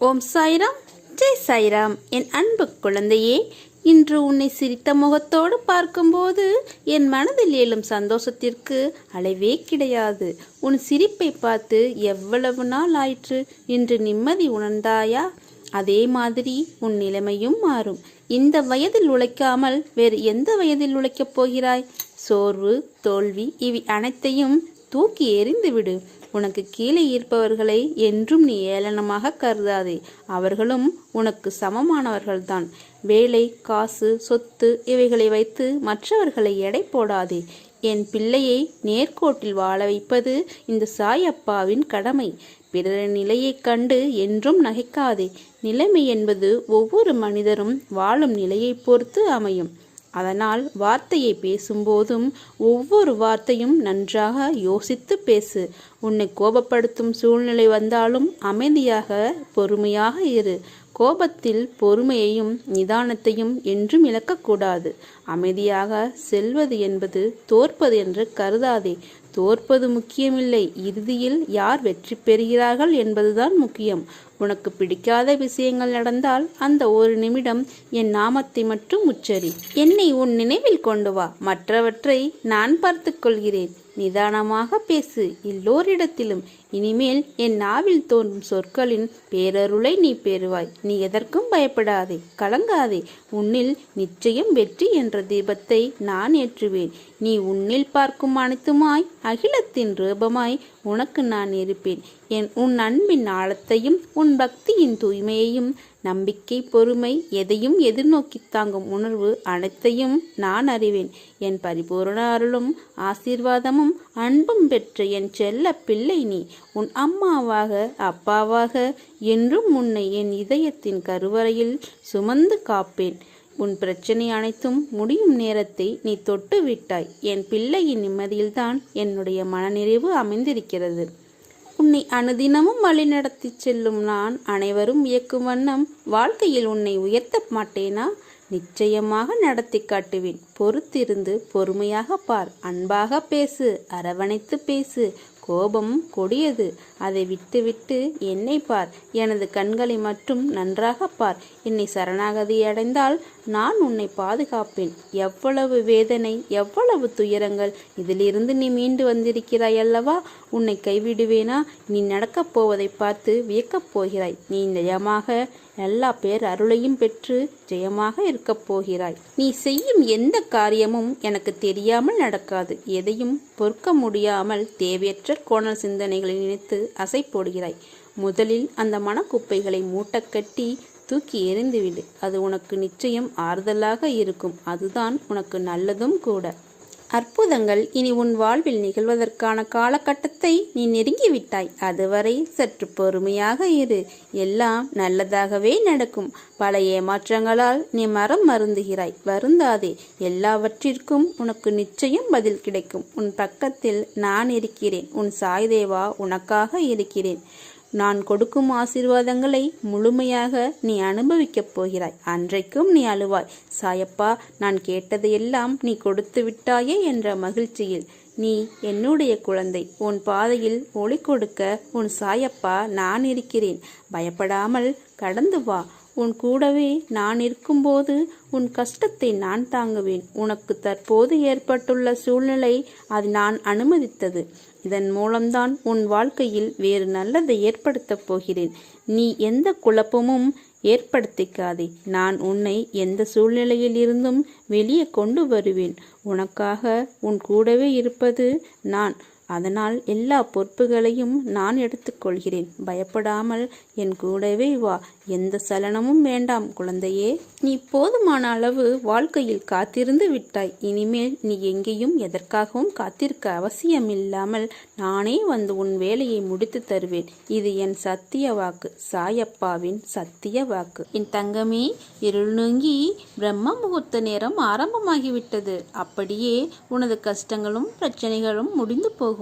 ஓம் சாய்ராம், ஜெய் சாய்ராம். என் அன்பு குழந்தையே, இன்று உன்னை சிரித்த முகத்தோடு பார்க்கும்போது என் மனதில் எழும் சந்தோஷத்திற்கு அளவே கிடையாது. உன் சிரிப்பை பார்த்து எவ்வளவு நாள் ஆயிற்று. இன்று நிம்மதி உணர்ந்தாயா? அதே மாதிரி உன் நிலைமையும் மாறும். இந்த வயதில் உழைக்காமல் வேறு எந்த வயதில் உழைக்கப் போகிறாய்? சோர்வு, தோல்வி இவை அனைத்தையும் தூக்கி எறிந்து விடு. உனக்கு கீழே இருப்பவர்களை என்றும் நீ ஏளனமாக கருதாதே. அவர்களும் உனக்கு சமமானவர்கள்தான். வேலை, காசு, சொத்து இவைகளை வைத்து மற்றவர்களை எடை போடாதே. என் பிள்ளையை நேர்கோட்டில் வாழ வைப்பது இந்த சாயப்பாவின் கடமை. பிறர் நிலையைக் கண்டு என்றும் நகைக்காதே. நிலைமை என்பது ஒவ்வொரு மனிதரும் வாழும் நிலையை பொறுத்து அமையும். அதனால் வார்த்தையை பேசும்போதும் ஒவ்வொரு வார்த்தையும் நன்றாக யோசித்து பேசு. உன்னை கோபப்படுத்தும் சூழ்நிலை வந்தாலும் அமைதியாக பொறுமையாக இரு. கோபத்தில் பொறுமையையும் நிதானத்தையும் என்றும் இழக்கக்கூடாது. அமைதியாக செல்வது என்பது தோற்பது என்று கருதாதே. தோற்பது முக்கியமில்லை, இறுதியில் யார் வெற்றி பெறுகிறார்கள் என்பதுதான் முக்கியம். உனக்கு பிடிக்காத விஷயங்கள் நடந்தால் அந்த ஒரு நிமிடம் என் நாமத்தை மட்டும் உச்சரி. என்னை உன் நினைவில் கொண்டு வா. மற்றவற்றை நான் பார்த்து கொள்கிறேன். நிதானமாக பேசு. எல்லோரிடத்திலும் இனிமேல் என் நாவில் தோன்றும் சொற்களின் பேரருளை நீ பெறுவாய். நீ எதற்கும் பயப்படாதே, கலங்காதே. உன்னில் நிச்சயம் வெற்றி என்ற தீபத்தை நான் ஏற்றுவேன். நீ உன்னில் பார்க்கும் அனைத்துமாய் அகிலத்தின் ரூபமாய் உனக்கு நான் இருப்பேன். உன் அன்பின் ஆழத்தையும் உன் பக்தியின் தூய்மையையும் நம்பிக்கை, பொறுமை, எதையும் எதிர்நோக்கி தாங்கும் உணர்வு அனைத்தையும் நான் அறிவேன். என் பரிபூர்ண அருளும் ஆசீர்வாதமும் அன்பும் பெற்ற என் செல்ல பிள்ளை நீ. உன் அம்மாவாக அப்பாவாக என்றும் உன்னை என் இதயத்தின் கருவறையில் சுமந்து காப்பேன். உன் பிரச்சனை அனைத்தும் முடியும் நேரத்தை நீ தொட்டு விட்டாய். என் பிள்ளையின் நிம்மதியில்தான் என்னுடைய மனநிறைவு அமைந்திருக்கிறது. உன்னை அனுதினமும் வழிநடத்தி செல்லும் நான் அனைவரும் வியக்கும் வண்ணம் வாழ்க்கையில் உன்னை உயர்த்த மாட்டேனா? நிச்சயமாக நடத்தி காட்டுவேன். பொறுத்திருந்து பொறுமையாக பார். அன்பாக பேசு, அரவணைத்து பேசு. கோபம் கொடியது, அதை விட்டுவிட்டு என்னை பார். எனது கண்களை மட்டும் நன்றாக பார். என்னை சரணாகதி அடைந்தால் நான் உன்னை பாதுகாப்பேன். எவ்வளவு வேதனை, எவ்வளவு துயரங்கள், இதிலிருந்து நீ மீண்டு வந்திருக்கிறாய் அல்லவா? உன்னை கைவிடுவேனா? நீ நடக்கப் போவதை பார்த்து வியக்கப் போகிறாய். நீ நிஜமாக எல்லா பேர் அருளையும் பெற்று ஜெயமாக இருக்கப் போகிறாய். நீ செய்யும் எந்த காரியமும் எனக்கு தெரியாமல் நடக்காது. எதையும் பொறுக்க முடியாமல் தேவையற்ற கோணல் சிந்தனைகளை நினைத்து அசை போடுகிறாய். முதலில் அந்த மனக்குப்பைகளை மூட்டக்கட்டி தூக்கி எறிந்துவிடு. அது உனக்கு நிச்சயம் ஆறுதலாக இருக்கும். அதுதான் உனக்கு நல்லதும் கூட. அற்புதங்கள் இனி உன் வாழ்வில் நிகழ்வதற்கான காலகட்டத்தை நீ நெருங்கிவிட்டாய். அதுவரை சற்று பொறுமையாக இரு. எல்லாம் நல்லதாகவே நடக்கும். பல ஏமாற்றங்களால் நீ மரம் மருந்துகிறாய். வருந்தாதே. எல்லாவற்றிற்கும் உனக்கு நிச்சயம் பதில் கிடைக்கும். உன் பக்கத்தில் நான் இருக்கிறேன். உன் சாய்தேவா உனக்காக இருக்கிறேன். நான் கொடுக்கும் ஆசீர்வாதங்களை முழுமையாக நீ அனுபவிக்கப் போகிறாய். அன்றைக்கும் நீ அழுவாய். சாயப்பா, நான் கேட்டதையெல்லாம் நீ கொடுத்து விட்டாயே என்ற மகிழ்ச்சியில். நீ என்னுடைய குழந்தை. உன் பாதையில் ஒளி கொடுக்க உன் சாயப்பா நான் இருக்கிறேன். பயப்படாமல் கடந்து வா. உன் கூடவே நான் இருக்கும்போது உன் கஷ்டத்தை நான் தாங்குவேன். உனக்கு தற்போது ஏற்பட்டுள்ள சூழ்நிலை அது நான் அனுமதித்தது. இதன் மூலம்தான் உன் வாழ்க்கையில் வேறு நல்லதை ஏற்படுத்தப் போகிறேன். நீ எந்த குழப்பமும் ஏற்படுத்திக்காதே. நான் உன்னை எந்த சூழ்நிலையில் இருந்தும் வெளியே கொண்டு வருவேன். உனக்காக உன் கூடவே இருப்பது நான். அதனால் எல்லா பொறுப்புகளையும் நான் எடுத்துக்கொள்கிறேன். பயப்படாமல் என் கூடவே வா. எந்த சலனமும் வேண்டாம் குழந்தையே. நீ போதுமான அளவு வாழ்க்கையில் காத்திருந்து விட்டாய். இனிமேல் நீ எங்கேயும் எதற்காகவும் காத்திருக்க அவசியமில்லாமல் நானே வந்து உன் வேலையை முடித்து தருவேன். இது என் சத்திய வாக்கு, சாயப்பாவின் சத்திய வாக்கு. என் தங்கமே, இருள் நீங்கி பிரம்ம முகூர்த்த நேரம் ஆரம்பமாகிவிட்டது. அப்படியே உனது கஷ்டங்களும் பிரச்சனைகளும் முடிந்து போகும்.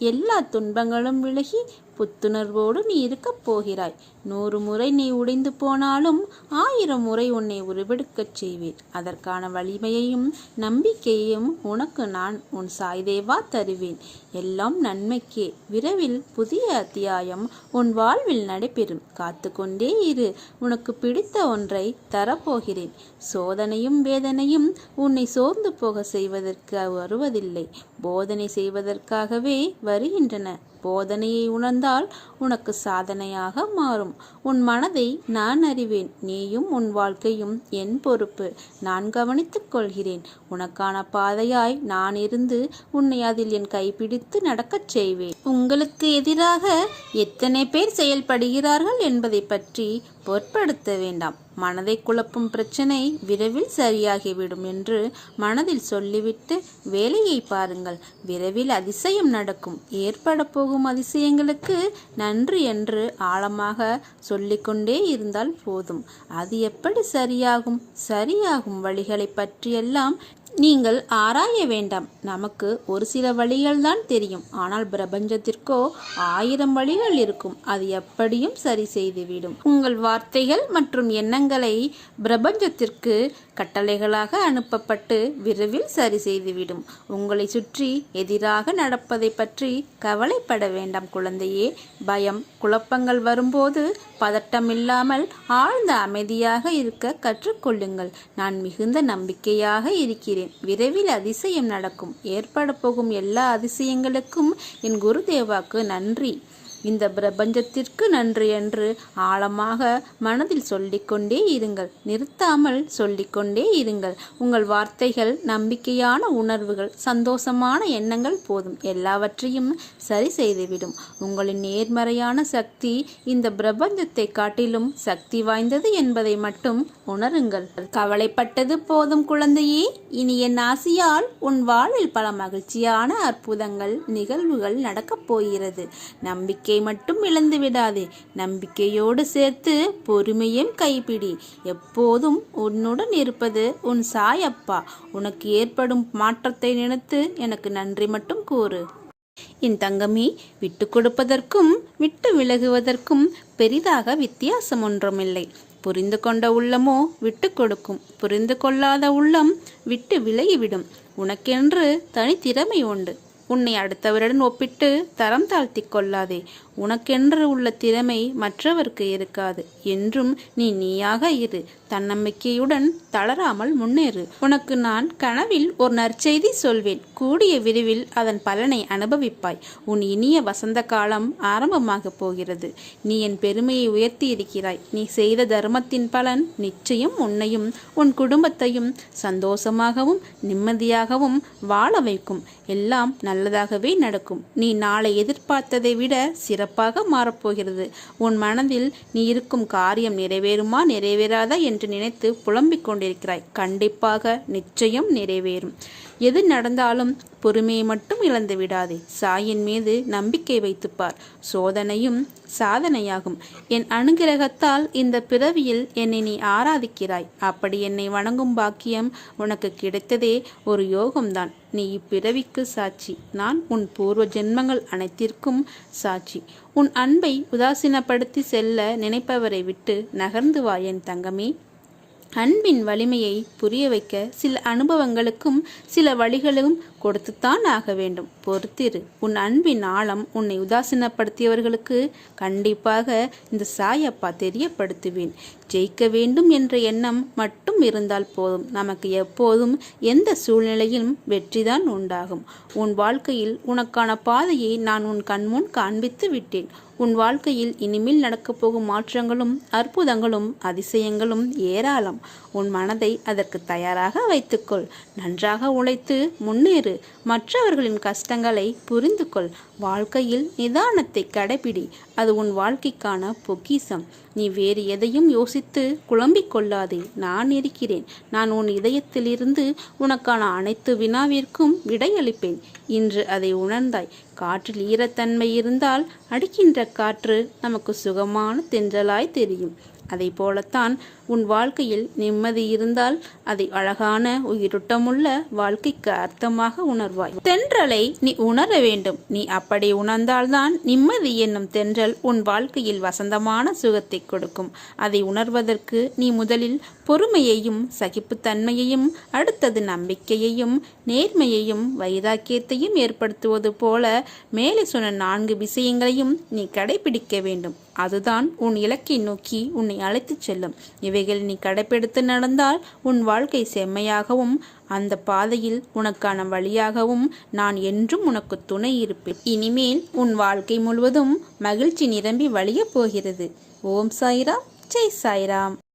எல்லா துன்பங்களும் விலகி புத்துணர்வோடு நீ இருக்கப் போகிறாய். 100 முறை நீ உடைந்து போனாலும் 1000 முறை உன்னை உருவெடுக்கச் செய்வேன். அதற்கான வலிமையையும் நம்பிக்கையையும் உனக்கு நான் உன் சாய்தேவா தருவேன். எல்லாம் நன்மைக்கே. விரைவில் புதிய அத்தியாயம் உன் வாழ்வில் நடைபெறும். காத்து கொண்டே இரு. உனக்கு பிடித்த ஒன்றை தரப்போகிறேன். சோதனையும் வேதனையும் உன்னை சோர்ந்து போக செய்வதற்கு வருவதில்லை, போதனை செய்வதற்காகவே வருகின்றன. போதனையை உணர்ந்தால் உனக்கு சாதனையாக மாறும். உன் மனதை நான் அறிவேன். நீயும் உன் வாழ்க்கையும் என் பொறுப்பு. நான் கவனித்துக் கொள்கிறேன். உனக்கான பாதையாய் நான் இருந்து உன்னை அதில் என் கைப்பிடித்து நடக்கச் செய்வேன். உங்களுக்கு எதிராக எத்தனை பேர் செயல்படுகிறார்கள் என்பதை பற்றி பொருட்படுத்த வேண்டாம். மனதை குழப்பும் பிரச்சனை விரைவில் சரியாகிவிடும் என்று மனதில் சொல்லிவிட்டு வேலையை பாருங்கள். விரைவில் அதிசயம் நடக்கும். ஏற்பட போகும் அதிசயங்களுக்கு நன்றி என்று ஆழமாக சொல்லிக்கொண்டே இருந்தால் போதும். அது எப்படி சரியாகும்? சரியாகும் வழிகளை பற்றியெல்லாம் நீங்கள் ஆராய வேண்டாம். நமக்கு ஒரு சில வழிகள்தான் தெரியும். ஆனால் பிரபஞ்சத்திற்கோ 1000 வழிகள் இருக்கும். அது எப்படியும் சரி செய்துவிடும். உங்கள் வார்த்தைகள் மற்றும் எண்ணங்களை பிரபஞ்சத்திற்கு கட்டளைகளாக அனுப்பப்பட்டு விரைவில் சரி செய்துவிடும். உங்களை சுற்றி எதிராக நடப்பதை பற்றி கவலைப்பட வேண்டாம் குழந்தையே. பயம், குழப்பங்கள் வரும்போது பதட்டமில்லாமல் ஆழ்ந்த அமைதியாக இருக்க கற்றுக்கொள்ளுங்கள். நான் மிகுந்த நம்பிக்கையாக இருக்கிறேன். விரைவில் அதிசயம் நடக்கும். ஏற்பட போகும் எல்லா அதிசயங்களுக்கும் என் குருதேவாக்கு நன்றி, இந்த பிரபஞ்சத்திற்கு நன்றி என்று ஆழமாக மனதில் சொல்லிக்கொண்டே இருங்கள். நிறுத்தாமல் சொல்லிக்கொண்டே இருங்கள். உங்கள் வார்த்தைகள், நம்பிக்கையான உணர்வுகள், சந்தோஷமான எண்ணங்கள் போதும். எல்லாவற்றையும் சரி செய்துவிடும். உங்களின் நேர்மறையான சக்தி இந்த பிரபஞ்சத்தை காட்டிலும் சக்தி வாய்ந்தது என்பதை மட்டும் உணருங்கள். கவலைப்பட்டது போதும் குழந்தையே. இனி என் ஆசியால் உன் வாழ்வில் பல மகிழ்ச்சியான அற்புதங்கள், நிகழ்வுகள் நடக்கப் போகிறது. நம்பிக்கை மட்டும் இழந்து விடாதே. நம்பிக்கையோடு சேர்த்து பொறுமையும் கைப்பிடி. எப்போதும் உன்னுடன் இருப்பது உன் சாயப்பா. உனக்கு ஏற்படும் மாற்றத்தை நினைத்து எனக்கு நன்றி மட்டும் கூறு. என் தங்கமே, விட்டு கொடுப்பதற்கும் விட்டு விலகுவதற்கும் பெரிதாக வித்தியாசம் ஒன்றுமில்லை. புரிந்து கொண்ட உள்ளமோ விட்டு கொடுக்கும். புரிந்து கொள்ளாத உள்ளம் விட்டு விலகிவிடும். உனக்கென்று தனித்திறமை உண்டு. உன்னை அடுத்தவருடன் ஒப்பிட்டு தரம் தாழ்த்தி கொள்ளாதே. உனக்கென்று உள்ள திறமை மற்றவருக்கு இருக்காது. என்றும் நீ நீயாக இரு. தன்னம்பிக்கையுடன் தளராமல் முன்னேறு. உனக்கு நான் கனவில் ஒரு நற்செய்தி சொல்வேன். கூடிய விரைவில் அதன் பலனை அனுபவிப்பாய். உன் இனிய வசந்த காலம் ஆரம்பமாக போகிறது. நீ என் பெருமையை உயர்த்தி இருக்கிறாய். நீ செய்த தர்மத்தின் பலன் நிச்சயம் உன்னையும் உன் குடும்பத்தையும் சந்தோஷமாகவும் நிம்மதியாகவும் வாழ வைக்கும். எல்லாம் நல்லதாகவே நடக்கும். நீ நாளை எதிர்பார்த்ததை விட சிறப்பாக மாறப்போகிறது. உன் மனதில் நீ இருக்கும் காரியம் நிறைவேறுமா நிறைவேறாதா என்று நினைத்து புலம்பிக் கொண்டிருக்கிறாய். கண்டிப்பாக நிச்சயம் நிறைவேறும். எது நடந்தாலும் பொறுமையை மட்டும் இழந்து விடாதே. சாயின் மீது நம்பிக்கை வைத்துப்பார். சோதனையும் சாதனையாகும். என் அனுகிரகத்தால் இந்த பிறவியில் என்னை நீ ஆராதிக்கிறாய். அப்படி என்னை வணங்கும் பாக்கியம் உனக்கு கிடைத்ததே ஒரு யோகம்தான். நீ இப்பிறவிக்கு சாட்சி. நான் உன் பூர்வ ஜென்மங்கள் அனைத்திற்கும் சாட்சி. உன் அன்பை உதாசீனப்படுத்தி செல்ல நினைப்பவரை விட்டு நகர்ந்து வா என் தங்கமே. அன்பின் வலிமையை புரிய வைக்க சில அனுபவங்களுக்கும் சில வழிகளும் கொடுத்துத்தான் ஆக வேண்டும். பொறுத்திரு. உன் அன்பின் ஆழம் உன்னை உதாசீனப்படுத்தியவர்களுக்கு கண்டிப்பாக இந்த சாயப்பா தெரியப்படுத்துவேன். ஜெயிக்க வேண்டும் என்ற எண்ணம் மட்டும் இருந்தால் போதும். நமக்கு எப்போதும் எந்த சூழ்நிலையிலும் வெற்றிதான் உண்டாகும். உன் வாழ்க்கையில் உனக்கான பாதையை நான் உன் கண்முன் காண்பித்து விட்டேன். உன் வாழ்க்கையில் இனிமேல் நடக்கப் போகும் மாற்றங்களும் அற்புதங்களும் அதிசயங்களும் ஏராளம். உன் மனதை அதற்கு தயாராக வைத்துக்கொள். நன்றாக உழைத்து முன்னேறு. மற்றவர்களின் கஷ்டங்களை புரிந்து கொள். வாழ்க்கையில் நிதானத்தை கடைபிடி. அது உன் வாழ்க்கைக்கான பொக்கிஷம். நீ வேறு எதையும் யோசித்து குழம்பிக் கொள்ளாதே. நான் இருக்கிறேன். நான் உன் இதயத்திலிருந்து உனக்கான அனைத்து வினாவிற்கும் விடையளிப்பேன். இன்று அதை உணர்ந்தாய். காற்றில் ஈரத்தன்மை இருந்தால் அடிக்கின்ற காற்று நமக்கு சுகமான தென்றலாய் தெரியும். அதை போலத்தான் உன் வாழ்க்கையில் நிம்மதி இருந்தால் அதை அழகான உயிரோட்டமுள்ள வாழ்க்கைக்கு அர்த்தமாக உணர்வாய். தென்றலை நீ உணர வேண்டும். நீ அப்படி உணர்ந்தால்தான் நிம்மதி என்னும் தென்றல் உன் வாழ்க்கையில் வசந்தமான சுகத்தை கொடுக்கும். அதை உணர்வதற்கு நீ முதலில் பொறுமையையும் சகிப்புத்தன்மையையும், அடுத்தது நம்பிக்கையையும் நேர்மையையும் வைராக்கியத்தையும் ஏற்படுத்துவது போல மேலே சொன்ன 4 விஷயங்களையும் நீ கடைபிடிக்க வேண்டும். அதுதான் உன் இலக்கை நோக்கி உன்னை அழைத்துச் செல்லும். இவைகள் நீ கடைபிடித்து நடந்தால் உன் வாழ்க்கை செம்மையாகவும் அந்த பாதையில் உனக்கான வழியாகவும் நான் என்றும் உனக்கு துணை இருப்பேன். இனிமேல் உன் வாழ்க்கை முழுவதும் மகிழ்ச்சி நிரம்பி வழியப் போகிறது. ஓம் சாய்ராம், ஜெய் சாய்ராம்.